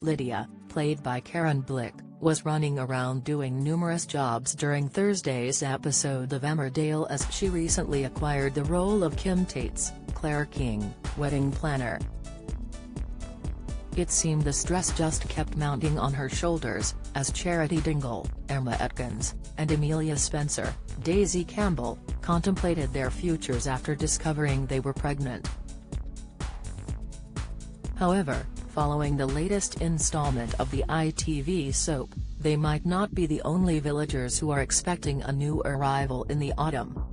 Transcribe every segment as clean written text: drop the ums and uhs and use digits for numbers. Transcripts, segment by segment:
Lydia, played by Karen Blick, was running around doing numerous jobs during Thursday's episode of Emmerdale as she recently acquired the role of Kim Tate's, Claire King, wedding planner. It seemed the stress just kept mounting on her shoulders, as Lydia Dingle, Emma Atkins, and Amelia Spencer, Daisy Campbell, contemplated their futures after discovering they were pregnant. However, following the latest installment of the ITV soap, they might not be the only villagers who are expecting a new arrival in the autumn.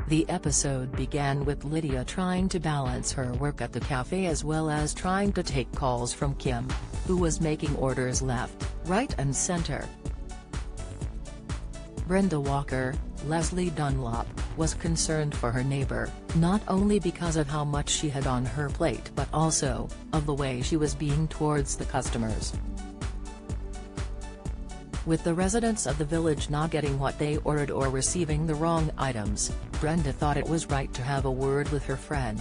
The episode began with Lydia trying to balance her work at the cafe as well as trying to take calls from Kim, who was making orders left, right and center. Brenda Walker, Leslie Dunlop, was concerned for her neighbor, not only because of how much she had on her plate but also, of the way she was being towards the customers. With the residents of the village not getting what they ordered or receiving the wrong items, Brenda thought it was right to have a word with her friend.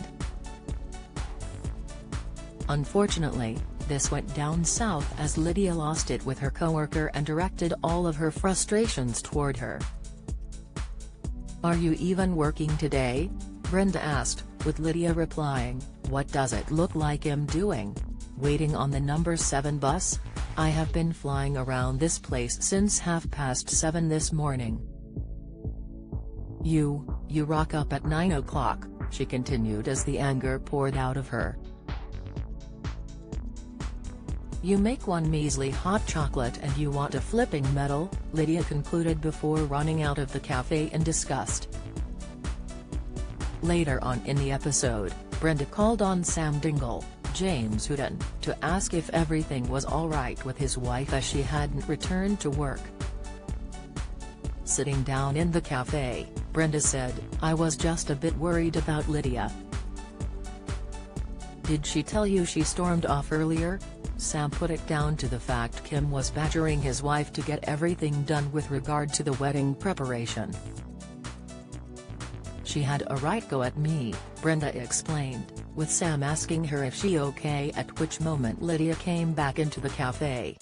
Unfortunately, this went down south as Lydia lost it with her coworker and directed all of her frustrations toward her. "Are you even working today?" Brenda asked, with Lydia replying, "What does it look like I'm doing? Waiting on the number 7 bus? I have been flying around this place since 7:30 this morning." You rock up at 9 o'clock, she continued as the anger poured out of her. "You make one measly hot chocolate and you want a flipping medal," Lydia concluded before running out of the cafe in disgust. Later on in the episode, Brenda called on Sam Dingle, James Houghton, to ask if everything was alright with his wife as she hadn't returned to work. Sitting down in the cafe, Brenda said, "I was just a bit worried about Lydia." "Did she tell you she stormed off earlier?" Sam put it down to the fact Kim was badgering his wife to get everything done with regard to the wedding preparation. "She had a right go at me," Brenda explained, with Sam asking her if she okay, at which moment Lydia came back into the cafe.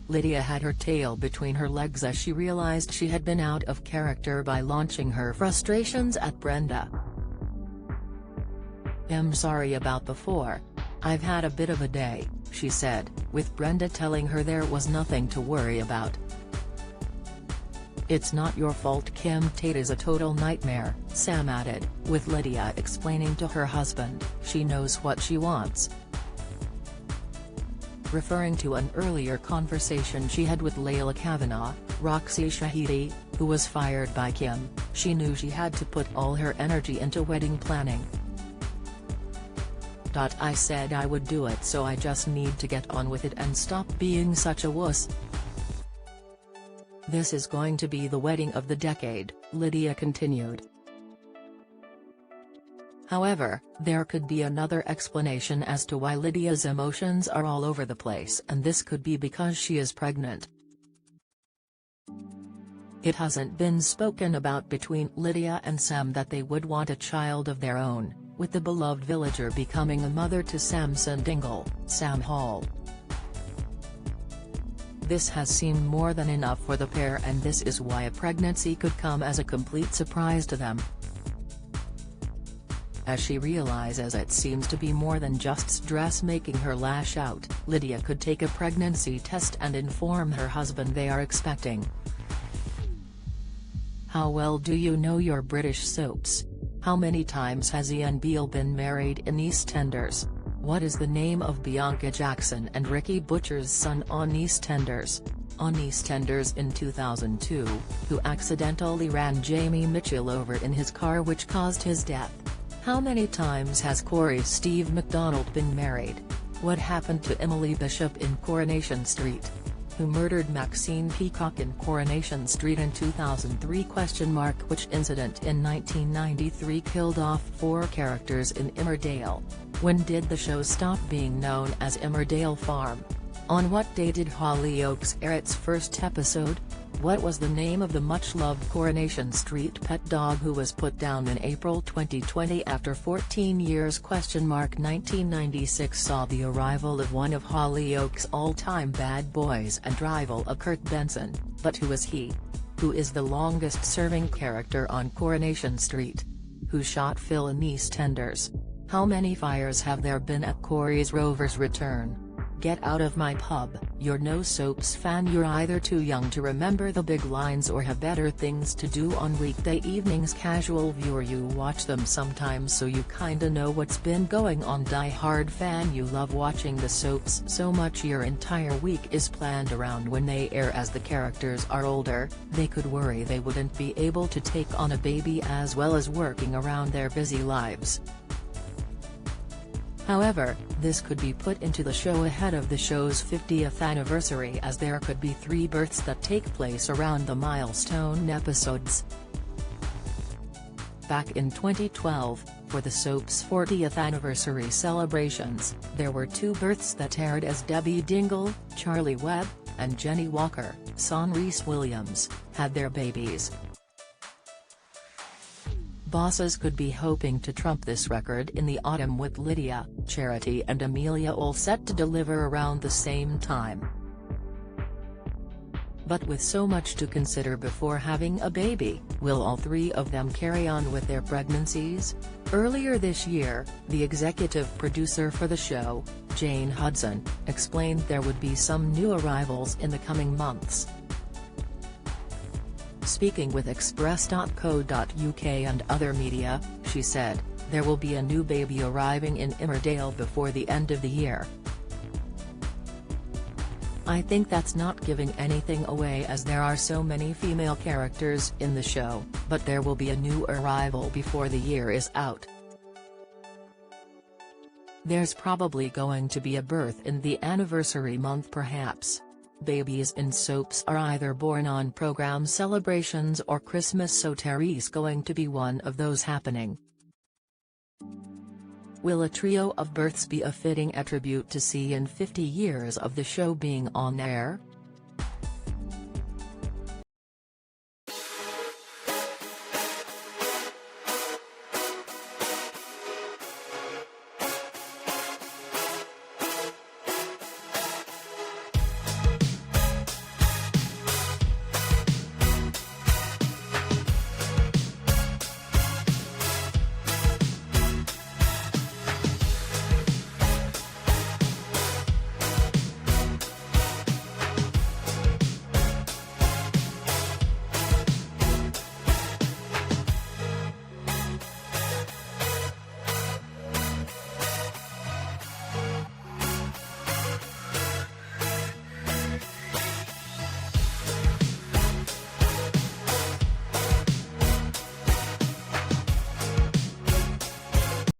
Lydia had her tail between her legs as she realized she had been out of character by launching her frustrations at Brenda. "I'm sorry about before. I've had a bit of a day," she said, with Brenda telling her there was nothing to worry about. "It's not your fault. Kim Tate is a total nightmare," Sam added, with Lydia explaining to her husband, "She knows what she wants." Referring to an earlier conversation she had with Layla Kavanaugh, Roxy Shahidi, who was fired by Kim, she knew she had to put all her energy into wedding planning. "I said I would do it, so I just need to get on with it and stop being such a wuss." "This is going to be the wedding of the decade," Lydia continued. However, there could be another explanation as to why Lydia's emotions are all over the place, and this could be because she is pregnant. It hasn't been spoken about between Lydia and Sam that they would want a child of their own, with the beloved villager becoming a mother to Samson Dingle, Sam Hall. This has seemed more than enough for the pair, and this is why a pregnancy could come as a complete surprise to them. As she realizes it seems to be more than just stress making her lash out, Lydia could take a pregnancy test and inform her husband they are expecting. "How well do you know your British soaps? How many times has Ian Beale been married in EastEnders? What is the name of Bianca Jackson and Ricky Butcher's son on EastEnders? On EastEnders in 2002, who accidentally ran Jamie Mitchell over in his car which caused his death? How many times has Corey Steve MacDonald been married? What happened to Emily Bishop in Coronation Street? Who murdered Maxine Peacock in Coronation Street in 2003? Which incident in 1993 killed off 4 characters in Emmerdale? When did the show stop being known as Emmerdale Farm? On what day did Hollyoaks air its first episode? What was the name of the much-loved Coronation Street pet dog who was put down in April 2020 after 14 years? 1996 saw the arrival of one of Hollyoaks' all-time bad boys and rival of Kurt Benson, but who is he? Who is the longest-serving character on Coronation Street? Who shot Phil in EastEnders? How many fires have there been at Corey's Rover's return? Get out of my pub, you're no soaps fan. You're either too young to remember the big lines or have better things to do on weekday evenings. Casual viewer, you watch them sometimes so you kinda know what's been going on. Die-hard fan, you love watching the soaps so much your entire week is planned around when they air. As the characters are older, they could worry they wouldn't be able to take on a baby as well as working around their busy lives. However, this could be put into the show ahead of the show's 50th anniversary, as there could be 3 births that take place around the milestone episodes. Back in 2012, for the soap's 40th anniversary celebrations, there were 2 births that aired as Lydia Dingle, Charlie Webb, and Jenny Walker, son Reese Williams, had their babies. Bosses could be hoping to trump this record in the autumn, with Lydia, Charity and Amelia all set to deliver around the same time. But with so much to consider before having a baby, will all 3 of them carry on with their pregnancies? Earlier this year, the executive producer for the show, Jane Hudson, explained there would be some new arrivals in the coming months. Speaking with Express.co.uk and other media, she said, "There will be a new baby arriving in Emmerdale before the end of the year. I think that's not giving anything away as there are so many female characters in the show, but there will be a new arrival before the year is out. There's probably going to be a birth in the anniversary month perhaps. Babies in soaps are either born on program celebrations or Christmas, so Terry's going to be one of those happening." Will a trio of births be a fitting attribute to see in 50 years of the show being on air?